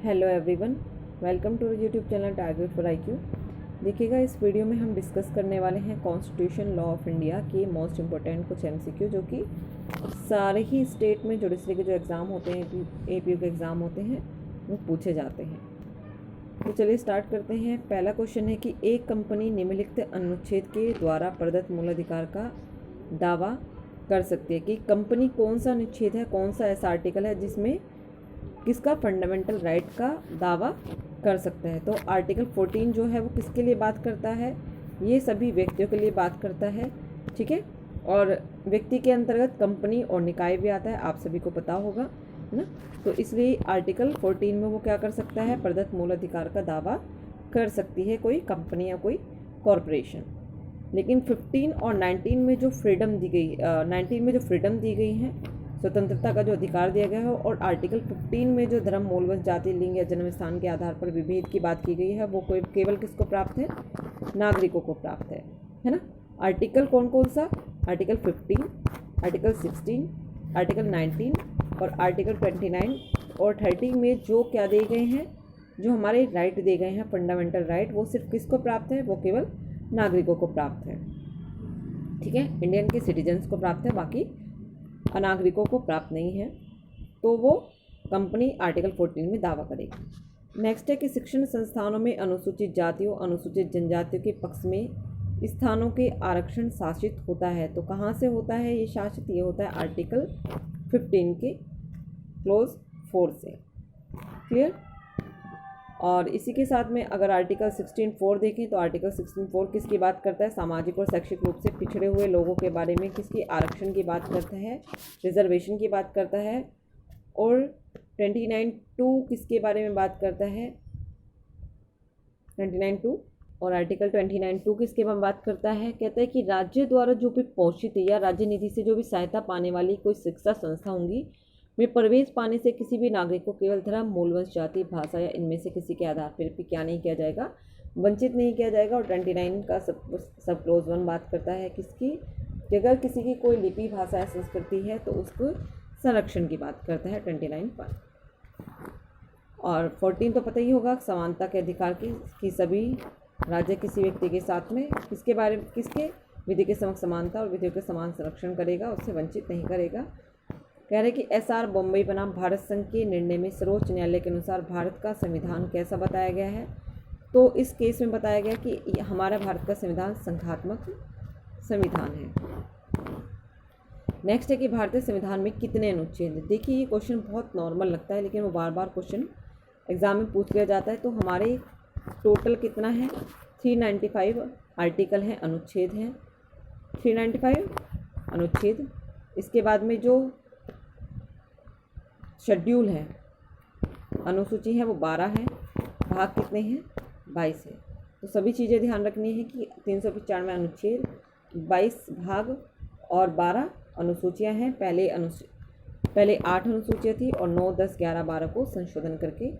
Hello everyone, welcome to YouTube channel Target for IQ. देखिएगा, इस वीडियो में हम डिस्कस करने वाले हैं कॉन्स्टिट्यूशन लॉ ऑफ इंडिया के मोस्ट इम्पोर्टेंट कुछ एमसीक्यू, जो कि सारे ही स्टेट में जुडिशरी के जो एग्ज़ाम होते हैं, एपीयू के एग्ज़ाम होते हैं, वो पूछे जाते हैं। तो चलिए स्टार्ट करते हैं। पहला क्वेश्चन है कि एक कंपनी निम्नलिखित अनुच्छेद के द्वारा प्रदत्त मूलाधिकार का दावा कर सकती है कि कंपनी कौन सा अनुच्छेद है, कौन सा ऐसा आर्टिकल है जिसमें किसका फंडामेंटल राइट का दावा कर सकता है। तो आर्टिकल 14 जो है वो किसके लिए बात करता है, ये सभी व्यक्तियों के लिए बात करता है, ठीक है। और व्यक्ति के अंतर्गत कंपनी और निकाय भी आता है, आप सभी को पता होगा, है ना। तो इसलिए आर्टिकल 14 में वो क्या कर सकता है, प्रदत्त मूलाधिकार का दावा कर सकती है कोई कंपनी या कोई कॉरपोरेशन। लेकिन 15 और 19 में जो फ्रीडम दी गई 19 में जो फ्रीडम दी गई है, स्वतंत्रता का जो अधिकार दिया गया है, और आर्टिकल 15 में जो धर्म, मूल, वंश, जाति, लिंग या जन्म स्थान के आधार पर विभेद की बात की गई है, वो कोई केवल किसको प्राप्त है, नागरिकों को प्राप्त है ना। आर्टिकल कौन कौन सा, आर्टिकल 15, आर्टिकल 16, आर्टिकल 19 और आर्टिकल 29 और 30 में जो क्या दिए गए हैं, जो हमारे राइट दिए गए हैं, फंडामेंटल राइट, वो सिर्फ किसको प्राप्त है, वो केवल नागरिकों को प्राप्त है, ठीक है। इंडियन के सिटीजन्स को प्राप्त है, बाकी अनागरिकों को प्राप्त नहीं है। तो वो कंपनी आर्टिकल 14 में दावा करेगी। नेक्स्ट है कि शिक्षण संस्थानों में अनुसूचित जातियों, अनुसूचित जनजातियों के पक्ष में स्थानों के आरक्षण शासित होता है। तो कहाँ से होता है ये शासित, ये होता है आर्टिकल 15 के क्लोज 4 से। क्लियर। और इसी के साथ में अगर आर्टिकल 16(4) देखें तो आर्टिकल 16(4) किसकी बात करता है, सामाजिक और शैक्षिक रूप से पिछड़े हुए लोगों के बारे में किसकी आरक्षण की बात करता है, रिजर्वेशन की बात करता है। और 29(2) किसके बारे में बात करता है, 29(2) और आर्टिकल 29(2) किसके बारे में बात करता है, कहता है कि राज्य द्वारा जो भी पोषित या राज्य निधि से जो भी सहायता पाने वाली कोई शिक्षा संस्था होंगी में प्रवेश पाने से किसी भी नागरिक को केवल धर्म, मूल, वंश, जाति, भाषा या इनमें से किसी के आधार पर भी क्या नहीं किया जाएगा, वंचित नहीं किया जाएगा। और 29 का सब क्लोज 1 बात करता है किसकी, कि अगर किसी की कोई लिपि, भाषा या संस्कृति है तो उसको संरक्षण की बात करता है 29 पर। और 14 तो पता ही होगा, समानता के अधिकार की सभी राज्य किसी व्यक्ति के साथ में किसके बारे में, किसके विधि के समक्ष समानता और विधियों के समान संरक्षण करेगा, उससे वंचित नहीं करेगा। कह रहे कि एसआर बॉम्बे बनाम भारत संघ के निर्णय में सर्वोच्च न्यायालय के अनुसार भारत का संविधान कैसा बताया गया है। तो इस केस में बताया गया कि हमारा भारत का संविधान संघात्मक संविधान है। नेक्स्ट है कि भारतीय संविधान में कितने अनुच्छेद हैं। देखिए, ये क्वेश्चन बहुत नॉर्मल लगता है, लेकिन वो बार बार क्वेश्चन एग्जाम में पूछ लिया जाता है। तो हमारे टोटल कितना है, 395 आर्टिकल हैं, अनुच्छेद हैं, 395 अनुच्छेद। इसके बाद में जो शेड्यूल है, अनुसूची है, वो 12 है, भाग कितने हैं, 22 है। तो सभी चीज़ें ध्यान रखनी है कि 395 अनुच्छेद, 22 भाग और 12 अनुसूचियां हैं। पहले 8 अनुसूचियां थी और 9, 10, 11, 12 को संशोधन करके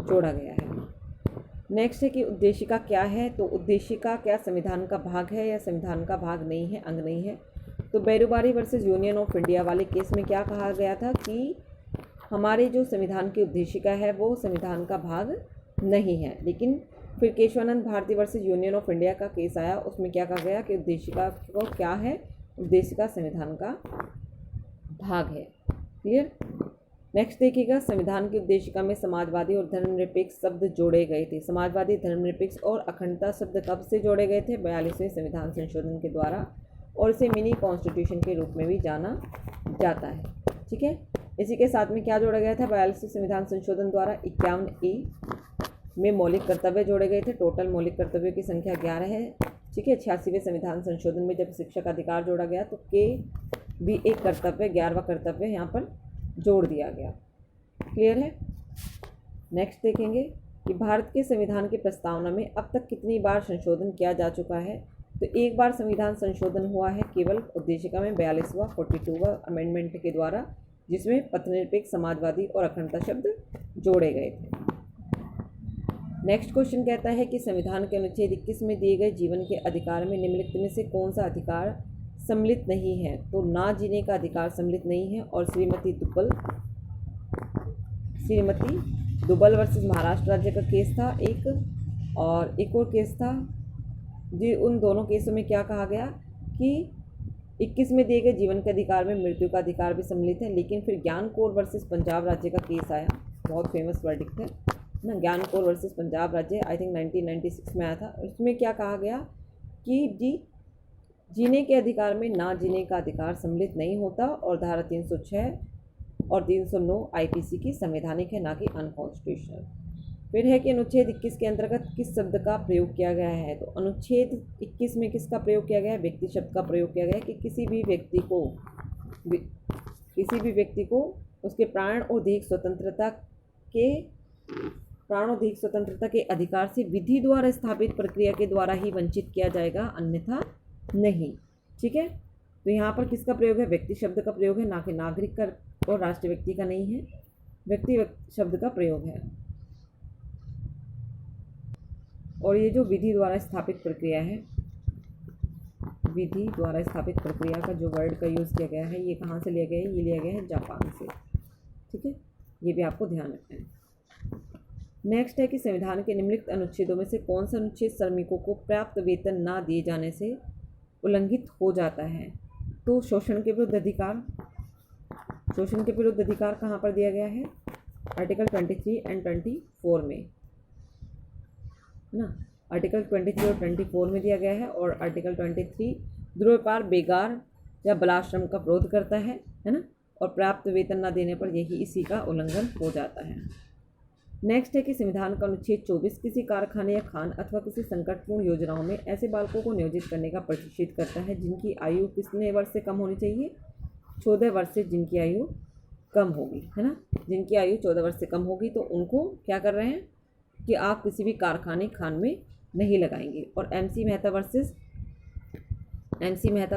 जोड़ा गया है। नेक्स्ट है कि उद्देशिका क्या है। तो उद्देशिका क्या संविधान का भाग है या संविधान का भाग नहीं है, अंग नहीं है। तो Berubari versus union of India वाले केस में क्या कहा गया था कि हमारे जो संविधान की उद्देशिका है वो संविधान का भाग नहीं है। लेकिन फिर Keshavananda Bharati versus union of India का केस आया, उसमें क्या कहा गया कि उद्देशिका को क्या है, उद्देशिका संविधान का भाग है। क्लियर। नेक्स्ट देखिएगा, संविधान की उद्देशिका में समाजवादी और धर्मनिरपेक्ष शब्द जोड़े गए थे। समाजवादी, धर्मनिरपेक्ष और अखंडता शब्द कब से जोड़े गए थे, 42वें संविधान संशोधन के द्वारा, और इसे मिनी कॉन्स्टिट्यूशन के रूप में भी जाना जाता है, ठीक है। इसी के साथ में क्या जोड़ा गया था, 42वें संविधान संशोधन द्वारा 51(ए) में मौलिक कर्तव्य जोड़े गए थे। टोटल मौलिक कर्तव्यों की संख्या 11 है, ठीक है। 86वें संविधान संशोधन में जब शिक्षा का अधिकार जोड़ा गया तो के भी एक कर्तव्य, 11वां कर्तव्य यहाँ पर जोड़ दिया गया। क्लियर है। नेक्स्ट देखेंगे कि भारत के संविधान की प्रस्तावना में अब तक कितनी बार संशोधन किया जा चुका है। तो एक बार संविधान संशोधन हुआ है केवल उद्देशिका में, 42वां 42वां अमेंडमेंट के द्वारा, जिसमें पथनिरपेक्ष, समाजवादी और अखंडता शब्द जोड़े गए थे। नेक्स्ट क्वेश्चन कहता है कि संविधान के अनुच्छेद 21 में दिए गए जीवन के अधिकार में निम्नलिखित में से कौन सा अधिकार सम्मिलित नहीं है। तो ना जीने का अधिकार सम्मिलित नहीं है, और श्रीमती दुग्गल श्रीमती दुबल वर्सेस महाराष्ट्र राज्य का केस था एक, और एक और केस था जी। उन दोनों केसों में क्या कहा गया कि 21 में दिए गए जीवन के अधिकार में मृत्यु का अधिकार भी सम्मिलित है। लेकिन फिर ज्ञान कौर वर्सेस पंजाब राज्य का केस आया, बहुत फेमस वर्डिक्ट है ना, ज्ञान कौर वर्सेस पंजाब राज्य, आई थिंक 1996 में आया था। उसमें क्या कहा गया कि जी जीने के अधिकार में ना जीने का अधिकार सम्मिलित नहीं होता, और धारा 306 और 309 आईपीसी की संवैधानिक है, ना कि अनकॉन्स्टिट्यूशनल। फिर है कि अनुच्छेद 21 के अंतर्गत किस शब्द का प्रयोग किया गया है। तो अनुच्छेद 21 में किसका प्रयोग किया गया है? व्यक्ति शब्द का प्रयोग किया गया है कि किसी भी व्यक्ति को उसके प्राण और दैहिक स्वतंत्रता के अधिकार से विधि द्वारा स्थापित प्रक्रिया के द्वारा ही वंचित किया जाएगा, अन्यथा नहीं। ठीक है, तो यहाँ पर किसका प्रयोग है? व्यक्ति शब्द का प्रयोग है, ना कि नागरिक का और राष्ट्र व्यक्ति का नहीं है, व्यक्ति शब्द का प्रयोग है। और ये जो विधि द्वारा स्थापित प्रक्रिया है, विधि द्वारा स्थापित प्रक्रिया का जो वर्ड का यूज़ किया गया है, ये कहाँ से लिया गया है? ये लिया गया है जापान से। ठीक है, ये भी आपको ध्यान रखना है। नेक्स्ट है कि संविधान के निम्नलिखित अनुच्छेदों में से कौन सा अनुच्छेद श्रमिकों को पर्याप्त वेतन ना दिए जाने से उल्लंघित हो जाता है? तो शोषण के विरुद्ध अधिकार कहाँ पर दिया गया है? आर्टिकल 23 एंड 24 में ना, आर्टिकल 23 और 24 में दिया गया है। और आर्टिकल 23 द्रव्यपार, बेगार या बलाश्रम का विरोध करता है ना, और पर्याप्त वेतन न देने पर यही इसी का उल्लंघन हो जाता है। नेक्स्ट है कि संविधान का अनुच्छेद 24 किसी कारखाने या खान अथवा किसी संकटपूर्ण योजनाओं में ऐसे बालकों को नियोजित करने का प्रतिषेध करता है जिनकी आयु कितने वर्ष से कम होनी चाहिए? 14 वर्ष से जिनकी आयु कम होगी, है ना, जिनकी आयु 14 वर्ष से कम होगी तो उनको क्या कर रहे हैं कि आप किसी भी कारखाने खान में नहीं लगाएंगे। और MC Mehta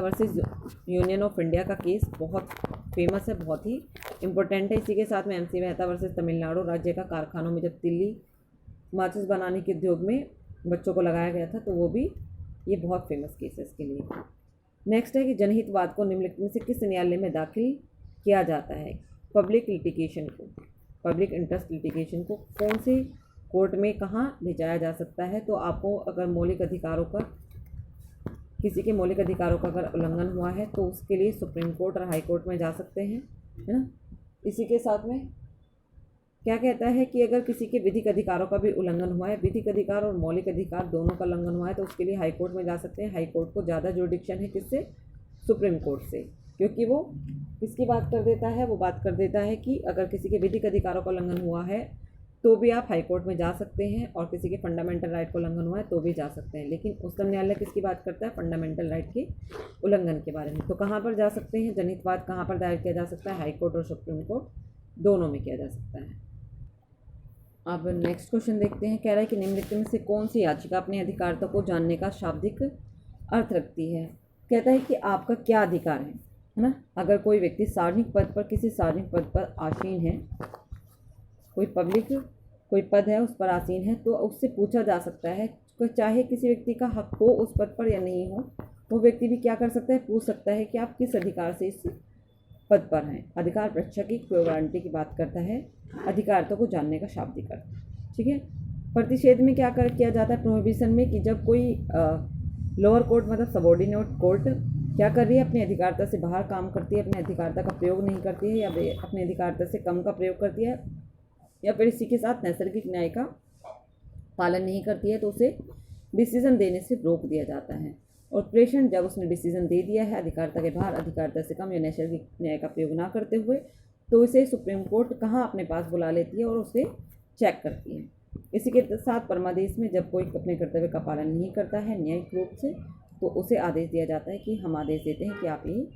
versus union of India का केस बहुत फेमस है, बहुत ही इम्पोर्टेंट है। इसी के साथ में MC मेहता वर्सेस तमिलनाडु राज्य का कारखानों में जब तिल्ली माचिस बनाने के उद्योग में बच्चों को लगाया गया था, तो वो भी ये बहुत फेमस केस है इसके लिए। नेक्स्ट है कि जनहितवाद को निम्नलिखित में से किस न्यायालय में दाखिल किया जाता है? पब्लिक इंटरेस्ट लिटिगेशन को कौन से कोर्ट में कहाँ ले जाया जा सकता है? तो आपको अगर किसी के मौलिक अधिकारों का अगर उल्लंघन हुआ है तो उसके लिए सुप्रीम कोर्ट और हाई कोर्ट में जा सकते हैं, है ना। इसी के साथ में क्या कहता है कि अगर किसी के विधिक अधिकारों का भी उल्लंघन हुआ है, विधिक अधिकार और मौलिक अधिकार दोनों का उल्लंघन हुआ है, तो उसके लिए हाई कोर्ट में जा सकते हैं। हाई कोर्ट को ज़्यादा जुरिडिक्शन है किससे? सुप्रीम कोर्ट से, क्योंकि वो किसकी बात कर देता है? वो बात कर देता है कि अगर किसी के विधिक अधिकारों का उल्लंघन हुआ है तो भी आप हाई कोर्ट में जा सकते हैं, और किसी के फंडामेंटल राइट को उल्लंघन हुआ है तो भी जा सकते हैं। लेकिन उच्चतम न्यायालय किसकी बात करता है? फंडामेंटल राइट के उल्लंघन के बारे में। तो कहाँ पर जा सकते हैं? जनहितवाद कहाँ पर दायर किया जा सकता है? हाई कोर्ट और सुप्रीम कोर्ट दोनों में किया जा सकता है। अब नेक्स्ट क्वेश्चन देखते हैं। कह रहा है कि निम्नलिखित में से कौन सी याचिका अपने अधिकारों को जानने का शाब्दिक अर्थ रखती है? कहता है कि आपका क्या अधिकार है ना। अगर कोई व्यक्ति सार्वजनिक पद पर, किसी सार्वजनिक पद पर आसीन है, कोई पद है उस पर आसीन है, तो उससे पूछा जा सकता है, चाहे किसी व्यक्ति का हक हो उस पद पर या नहीं हो, वो व्यक्ति भी क्या कर सकता है? पूछ सकता है कि आप किस अधिकार से इस पद पर हैं। अधिकार परीक्षा की इक्विवेलेंटी की बात करता है, अधिकारों को जानने का शाब्दिक अर्थ। ठीक है, प्रतिषेध में क्या किया जाता है? प्रोहिबिशन में कि जब कोई लोअर कोर्ट मतलब सबॉर्डिनेट कोर्ट क्या कर रही है? अपनी अधिकारता से बाहर काम करती है, अपनी अधिकारता का प्रयोग नहीं करती है, या अपनी अधिकारता से कम का प्रयोग करती है, या फिर इसी के साथ नैसर्गिक न्याय का पालन नहीं करती है, तो उसे डिसीजन देने से रोक दिया जाता है। और प्रेषण जब उसने डिसीजन दे दिया है अधिकारता के बाहर, अधिकारता से कम या नैसर्गिक न्याय का प्रयोग ना करते हुए, तो इसे सुप्रीम कोर्ट कहाँ अपने पास बुला लेती है और उसे चेक करती है। इसी के साथ परमादेश में जब कोई अपने कर्तव्य का पालन नहीं करता है न्यायिक रूप से, तो उसे आदेश दिया जाता है कि हम आदेश देते हैं कि आप ये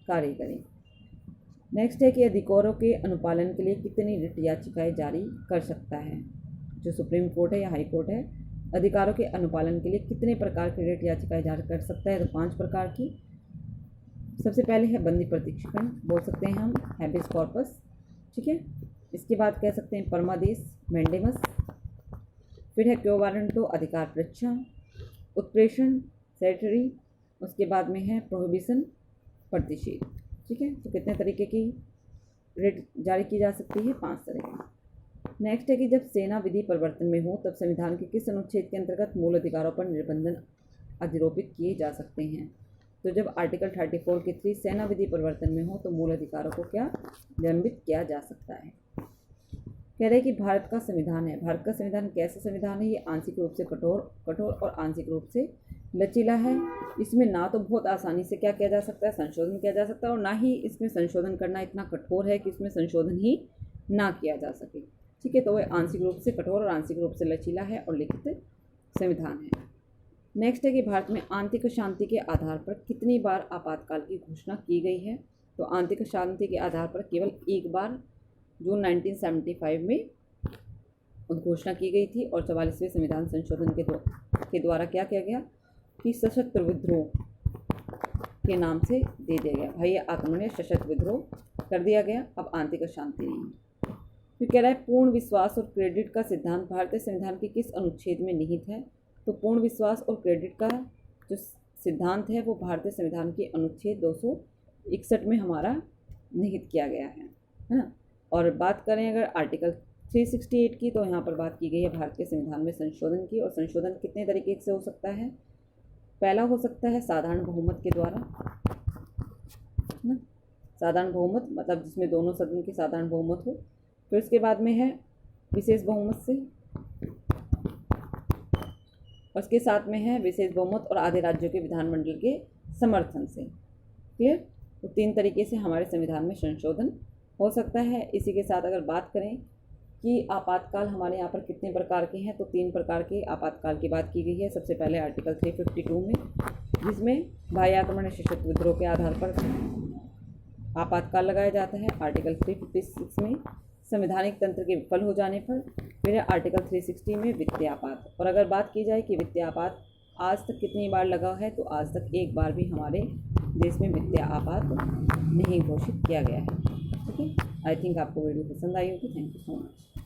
कार्य करें। नेक्स्ट है कि अधिकारों के अनुपालन के लिए कितनी रिट याचिकाएं जारी कर सकता है? जो सुप्रीम कोर्ट है या हाई कोर्ट है, अधिकारों के अनुपालन के लिए कितने प्रकार की रिट याचिकाएं जारी कर सकता है? तो 5 प्रकार की। सबसे पहले है बंदी प्रतीक्षण, बोल सकते हैं हम हैबिस कॉर्पस। ठीक है, इसके बाद कह सकते हैं परमादेश मैंडेमस। फिर है क्यो वारंटो अधिकार परीक्षा, उत्प्रेषण सेटरी, उसके बाद में है प्रोहिबिशन प्रतिषेध। ठीक है, तो कितने तरीके की रिट जारी की जा सकती है? 5 तरह की। नेक्स्ट है कि जब सेना विधि परिवर्तन में हो तब संविधान के किस अनुच्छेद के अंतर्गत मूल अधिकारों पर निर्बंधन अधिरोपित किए जा सकते हैं। तो जब आर्टिकल 34 के 3 सेना विधि परिवर्तन में हो तो मूल अधिकारों को क्या निलंबित किया जा सकता है। कह रहे हैं कि भारत का संविधान है, भारत का संविधान कैसा संविधान है, ये आंशिक रूप से कठोर और आंशिक रूप से लचीला है। इसमें ना तो बहुत आसानी से क्या किया जा सकता है, संशोधन किया जा सकता है, और ना ही इसमें संशोधन करना इतना कठोर है कि इसमें संशोधन ही ना किया जा सके। ठीक है, तो वह आंशिक रूप से कठोर और आंशिक रूप से लचीला है और लिखित संविधान है। नेक्स्ट है कि भारत में आंतरिक शांति के आधार पर कितनी बार आपातकाल की घोषणा की गई है। तो आंतरिक शांति के आधार पर केवल एक बार जून 1975 में घोषणा की गई थी, और 44वें संविधान संशोधन के द्वारा क्या किया गया कि सशस्त्र विद्रोह के नाम से दे दिया गया। भाई आक्रमण या सशस्त्र विद्रोह कर दिया गया, अब आंतरिक शांति नहीं है। फिर कह रहा है पूर्ण विश्वास और क्रेडिट का सिद्धांत भारतीय संविधान के किस अनुच्छेद में निहित है। तो पूर्ण विश्वास और क्रेडिट का जो सिद्धांत है वो भारतीय संविधान के अनुच्छेद 261 में हमारा निहित किया गया है ना। और बात करें अगर आर्टिकल 368 की, तो यहाँ पर बात की गई है भारत के संविधान में संशोधन की, और संशोधन कितने तरीके से हो सकता है। पहला हो सकता है साधारण बहुमत के द्वारा ना, साधारण बहुमत मतलब जिसमें दोनों सदन के साधारण बहुमत हो। फिर उसके बाद में है विशेष बहुमत से, और उसके साथ में है विशेष बहुमत और आधे राज्यों के विधानमंडल के समर्थन से। क्लियर, तो 3 तरीके से हमारे संविधान में संशोधन हो सकता है। इसी के साथ अगर बात करें कि आपातकाल हमारे यहाँ पर कितने प्रकार के हैं, तो 3 प्रकार के आपातकाल की बात की गई है। सबसे पहले आर्टिकल 352 में, जिसमें बाह्य आक्रमण या सशस्त्र विद्रोह के आधार पर आपातकाल लगाया जाता है। आर्टिकल 356 में संवैधानिक तंत्र के विफल हो जाने पर। फिर आर्टिकल 360 में वित्तीय आपात। और अगर बात की जाए कि वित्तीय आपात आज तक कितनी बार लगा है, तो आज तक एक बार भी हमारे देश में वित्तीय आपात नहीं घोषित किया गया है। ठीक है, आई थिंक आपको वीडियो पसंद आई होगी। Thank you so much.